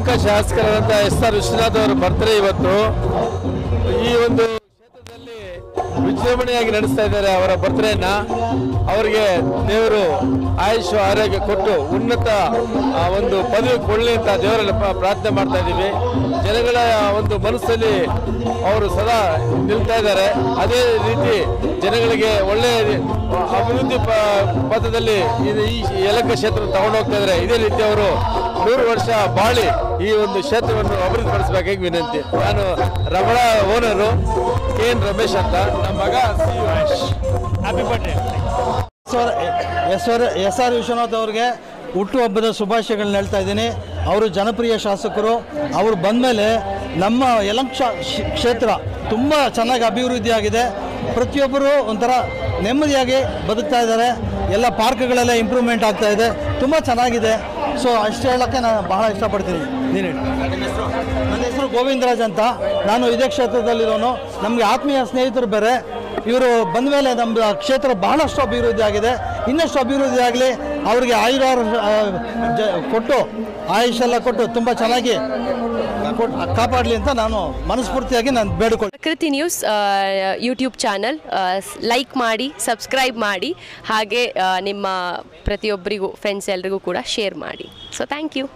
ಯಲಹಂಕ ಶಾಸಕರಾದಂಥ ಎಸ್.ಆರ್. ವಿಶ್ವನಾಥ್ ಅವರ ಬರ್ತ್ಡೇ ಇವತ್ತು. ಈ ಒಂದು ಕ್ಷೇತ್ರದಲ್ಲಿ ವಿಜೃಂಭಣೆಯಾಗಿ ನಡೆಸ್ತಾ ಇದ್ದಾರೆ ಅವರ ಬರ್ತ್ಡೇನ. ಅವರಿಗೆ ದೇವರು ಆಯುಷ್ ಆರೋಗ್ಯ ಕೊಟ್ಟು ಉನ್ನತ ಒಂದು ಪದವಿ ಕೊಡಲಿ ಅಂತ ದೇವರಲ್ಲಿ ಪ್ರಾರ್ಥನೆ ಮಾಡ್ತಾ ಇದ್ದೀವಿ. ಜನಗಳ ಒಂದು ಮನಸ್ಸಲ್ಲಿ ಅವರು ಸದಾ ನಿಲ್ತಾ ಇದ್ದಾರೆ. ಅದೇ ರೀತಿ ಜನಗಳಿಗೆ ಒಳ್ಳೆಯ ಅಭಿವೃದ್ಧಿ ಪಥದಲ್ಲಿ ಈ ಯಲಹಂಕ ಕ್ಷೇತ್ರ ತಗೊಂಡು ಹೋಗ್ತಾ ಇದ್ದಾರೆ. ಇದೇ ರೀತಿ ಅವರು 100 ವರ್ಷ ಬಾಳಿ ಈ ಒಂದು ಕ್ಷೇತ್ರವನ್ನು ಅಭಿವೃದ್ಧಿಪಡಿಸಬೇಕಾಗಿ ವಿನಂತಿ. ನಾನು ರಮಣ ಓನರು KN ರಮೇಶ್ ಅಂತ, ನಮ್ಮ ಮಗ ಹ್ಯಾಪಿ ಬರ್ತ್ಡೇ. ಎಸ್.ಆರ್. ವಿಶ್ವನಾಥ್ ಅವ್ರಿಗೆ ಹುಟ್ಟುಹಬ್ಬದ ಶುಭಾಶಯಗಳನ್ನ ಹೇಳ್ತಾ ಇದ್ದೀನಿ. ಅವರು ಜನಪ್ರಿಯ ಶಾಸಕರು. ಅವರು ಬಂದಮೇಲೆ ನಮ್ಮ ಯಲಹಂಕ ಕ್ಷೇತ್ರ ತುಂಬ ಚೆನ್ನಾಗಿ ಅಭಿವೃದ್ಧಿ ಆಗಿದೆ. ಪ್ರತಿಯೊಬ್ಬರು ಒಂಥರ ನೆಮ್ಮದಿಯಾಗಿ ಬದುಕ್ತಾ ಇದ್ದಾರೆ. ಎಲ್ಲ ಪಾರ್ಕ್ಗಳೆಲ್ಲ ಇಂಪ್ರೂವ್ಮೆಂಟ್ ಆಗ್ತಾ ಇದೆ, ತುಂಬ ಚೆನ್ನಾಗಿದೆ. ಸೊ ಅಷ್ಟು ಹೇಳೋಕ್ಕೆ ನಾನು ಬಹಳ ಇಷ್ಟಪಡ್ತೀನಿ. ನೀನು ನನ್ನ ಹೆಸರು ಗೋವಿಂದರಾಜ್ ಅಂತ, ನಾನು ಇದೇ ಕ್ಷೇತ್ರದಲ್ಲಿರೋನು. ನಮಗೆ ಆತ್ಮೀಯ ಸ್ನೇಹಿತರು ಬೇರೆ. ಇವರು ಬಂದ ಮೇಲೆ ನಮ್ಮ ಕ್ಷೇತ್ರ ಬಹಳಷ್ಟು ಅಭಿವೃದ್ಧಿ ಆಗಿದೆ. ಇನ್ನಷ್ಟು ಅಭಿವೃದ್ಧಿ ಆಗಲಿ, ಅವರಿಗೆ ಕೊಟ್ಟು ಆಯುಷೆಲ್ಲ ಕೊಟ್ಟು ತುಂಬ ಚೆನ್ನಾಗಿ ಕಾಪಾಡಲಿ ಅಂತ ನಾನು ಮನಸ್ಫೂರ್ತಿಯಾಗಿ ನಾನು ಬೇಡಿಕೊಳ್ಳಿ. Prakruti news YouTube channel like ಮಾಡಿ, ಸಬ್ಸ್ಕ್ರೈಬ್ ಮಾಡಿ, ಹಾಗೆ ನಿಮ್ಮ ಪ್ರತಿಯೊಬ್ಬರಿಗೂ ಫ್ರೆಂಡ್ಸ್ ಎಲ್ರಿಗೂ ಕೂಡ ಶೇರ್ ಮಾಡಿ. So thank you.